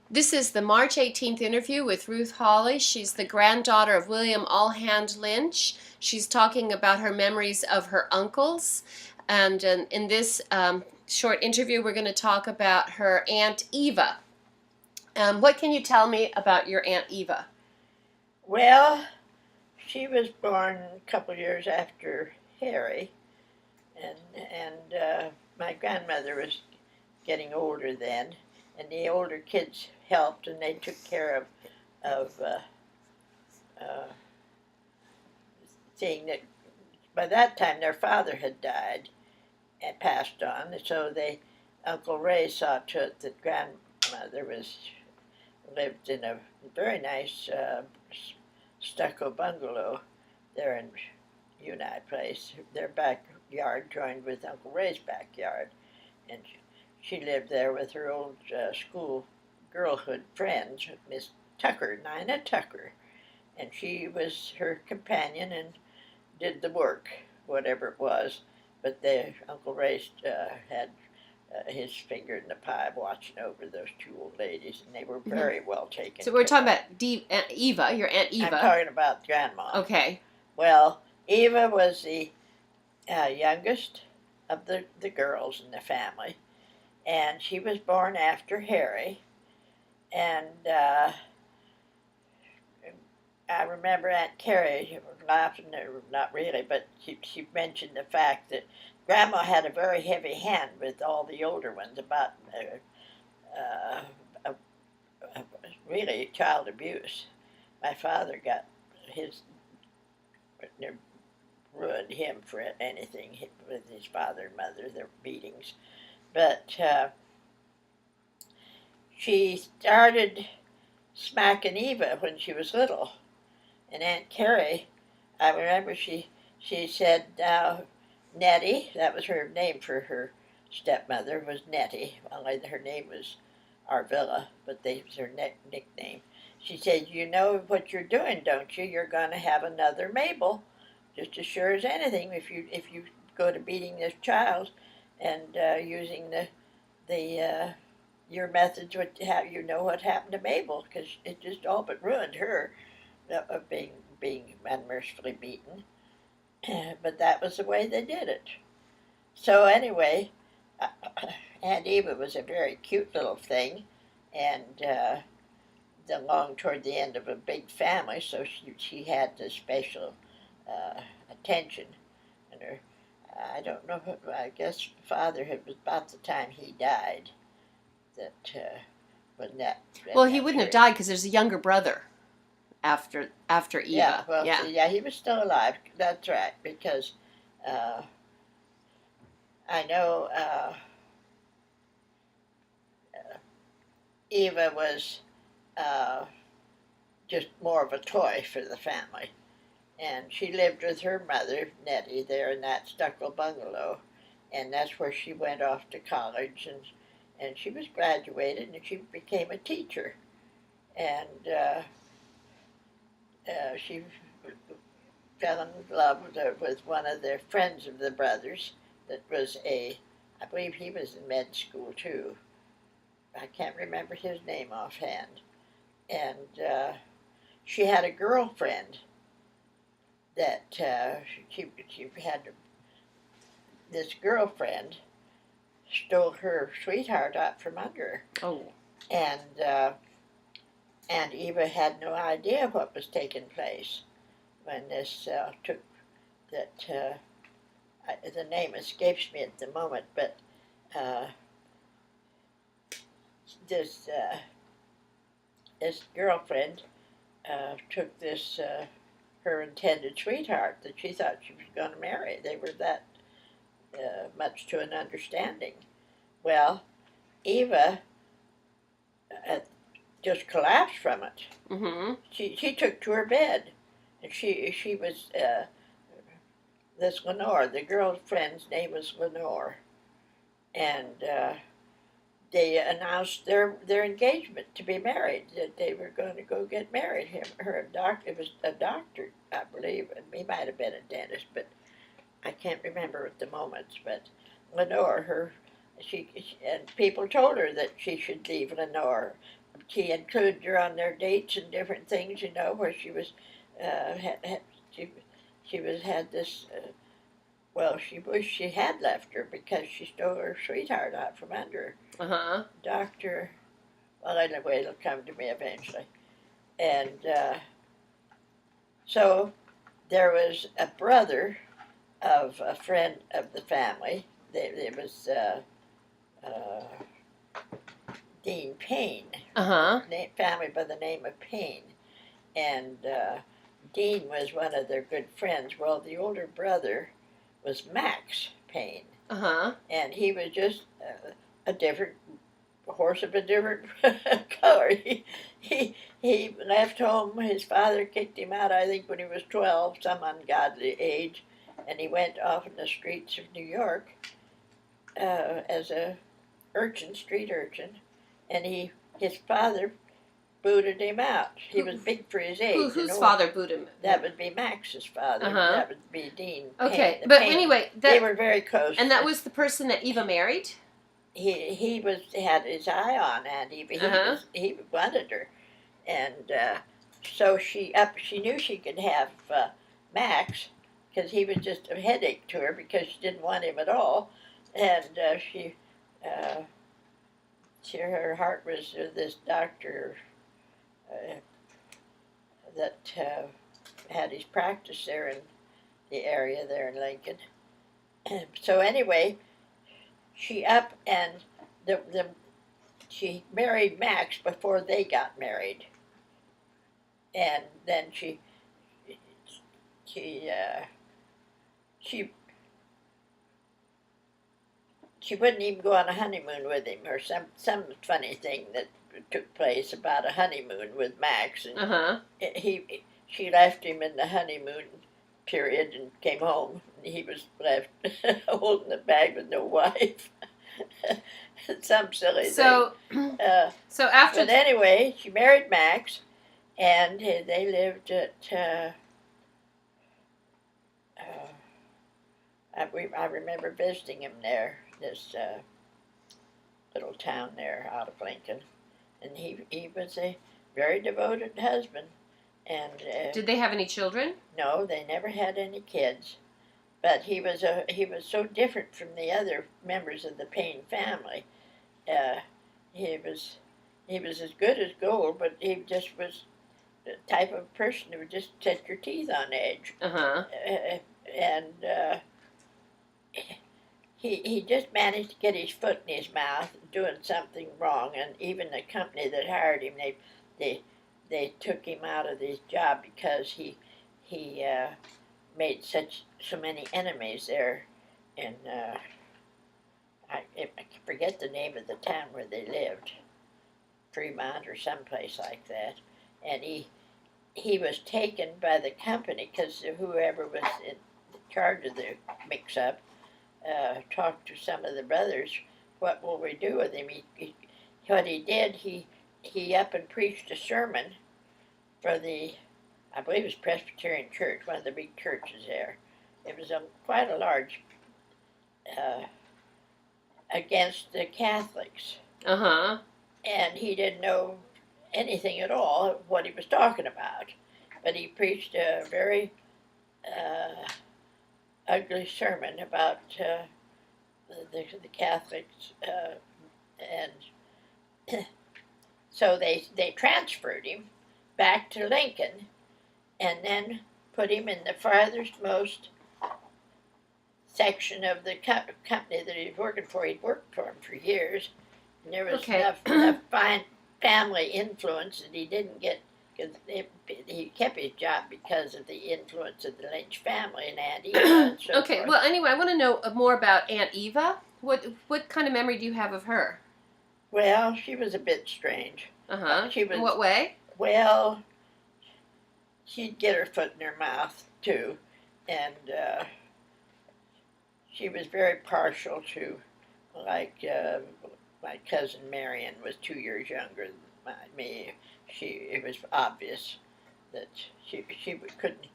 This is the March 18th interview with Ruth Hawley. She's the granddaughter of William Allhand Lynch. She's talking about her memories of her uncles. And in this short interview, we're going to talk about her Aunt Eva. What can you tell me about your Aunt Eva? Well, she was born a couple years after Harry, and my grandmother was getting older then, and the older kids helped, and they took care of uh, seeing that. By that time, their father had died and passed on, so they Uncle Ray saw to it that grandmother was lived in a very nice stucco bungalow there in Uni Place. Their backyard joined with Uncle Ray's backyard, and she lived there with her old school girlhood friends, Miss Tucker, Nina Tucker, and she was her companion and did the work, whatever it was. But Uncle Ray had his finger in the pie watching over those two old ladies, and they were very well taken So we're care talking of. about Aunt Eva, your Aunt I'm Eva. talking about Grandma. Okay. Well, Eva was the youngest of the girls in the family, and she was born after Harry. And I remember Aunt Carrie laughing, or not really, but she mentioned the fact that Grandma had a very heavy hand with all the older ones about uh, really child abuse. My father got his ruined him for anything with his father and mother, their beatings. But she started smacking Eva when she was little. And Aunt Carrie, I remember she said, Nettie, that was her name for her stepmother, was Nettie. Only her name was Arvilla, but they was her nickname. She said, "You know what you're doing, don't you? You're going to have another Mabel, just as sure as anything. If you go to beating this child and using the your methods, you know what happened to Mabel, because it just all but ruined her of being unmercifully beaten." But that was the way they did it. So anyway, Aunt Eva was a very cute little thing, and belonged toward the end of a big family, so she had the special attention. And her, I don't know, I guess father had was about the time he died that when that. Well, he wouldn't have died because there's a younger brother after Eva. Yeah, well, yeah, he was still alive. That's right, because uh, I know Eva was uh, just more of a toy for the family. And she lived with her mother, Nettie, there in that stucco bungalow. And that's where she went off to college. And she was graduated and she became a teacher. And she fell in love with one of the friends of the brothers that was I believe he was in med school too. I can't remember his name offhand. And she had a girlfriend that she had this girlfriend stole her sweetheart out from under her. Oh. And Eva had no idea what was taking place when this took that. The name escapes me at the moment, but uh, this this girlfriend took this her intended sweetheart that she thought she was going to marry. They were that much to an understanding. Well, Eva uh, just collapsed from it. Mm-hmm. She took to her bed, and she was this Lenore. The girlfriend's name was Lenore, and they announced their engagement to be married. That they were going to go get married. It was a doctor, I believe, and he might have been a dentist, but I can't remember at the moment. But Lenore, and people told her that she should leave Lenore he included her on their dates and different things, you know, where she was, she was had this. Well, she wished she had left her because she stole her sweetheart out from under her. Uh-huh. Doctor. Well, anyway, it'll come to me eventually. And so there was a brother of a friend of the family. It was Dean Payne, Uh-huh. family by the name of Payne. And Dean was one of their good friends. Well, the older brother was Max Payne. Uh-huh. And he was just a different horse of a different color. He left home. His father kicked him out, I think, when he was 12, some ungodly age, and he went off in the streets of New York as a street urchin, and his father booted him out. He was big for his age. Whose father booted him? That would be Max's father. Uh-huh. That would be Dean. Okay, Payne. but anyway, they were very close. And that was the person that Eva married? He had his eye on Aunt Eva. He wanted her, and so she knew she could have Max, because he was just a headache to her because she didn't want him at all, and her heart was this doctor that had his practice there in the area there in Lincoln. So anyway, she up and she married Max before they got married, and then she wouldn't even go on a honeymoon with him, or some funny thing that took place about a honeymoon with Max, and she left him in the honeymoon period and came home. He was left holding the bag with no wife. Some silly thing. So after. But anyway, she married Max, and they lived at. I remember visiting him there, this little town there out of Lincoln, and he was a very devoted husband. And did they have any children? No, they never had any kids. But he was so different from the other members of the Payne family. He was as good as gold, but he just was the type of person who would just set your teeth on edge. And he just managed to get his foot in his mouth, doing something wrong. And even the company that hired him, they took him out of his job because he made so many enemies there, and I forget the name of the town where they lived, Fremont or someplace like that, and he was taken by the company because whoever was in charge of the mix-up talked to some of the brothers. What will we do with him? What he did, he up and preached a sermon for the, I believe it was Presbyterian Church, one of the big churches there. It was quite a large, against the Catholics. And he didn't know anything at all of what he was talking about. But he preached a very ugly sermon about the Catholics, and so they transferred him back to Lincoln, and then put him in the farthest most section of the company that he was working for. He'd worked for him for years, and there was enough fine family influence that he didn't get, because he kept his job because of the influence of the Lynch family and Aunt Eva and so forth. Well, anyway, I want to know more about Aunt Eva. What kind of memory do you have of her? Well, she was a bit strange. She was, in what way? Well, she'd get her foot in her mouth, too, and she was very partial to, like, my cousin Marion was 2 years younger than me. It was obvious that she couldn't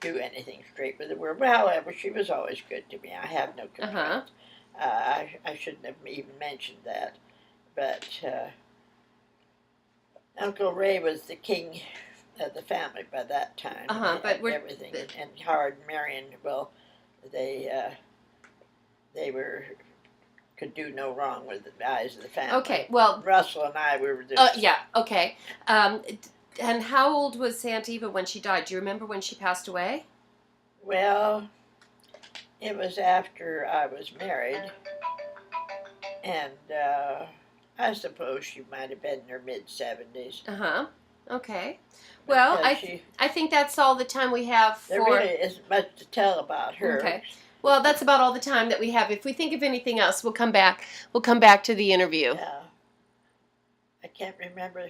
do anything straight with the world. But however, she was always good to me. I have no complaints. I shouldn't have even mentioned that. But Uncle Ray was the king of the family by that time. But And everything. And Howard and Marion, well, they were could do no wrong with the eyes of the family. Okay, well, Russell and I we were just. yeah, okay. And how old was Aunt Eva when she died? Do you remember when she passed away? Well, it was after I was married, and I suppose she might have been in her mid-70s. Okay. Well, Because I think that's all the time we have for. there really isn't much to tell about her. Okay. Well, that's about all the time that we have. If we think of anything else, we'll come back. We'll come back to the interview. I can't remember her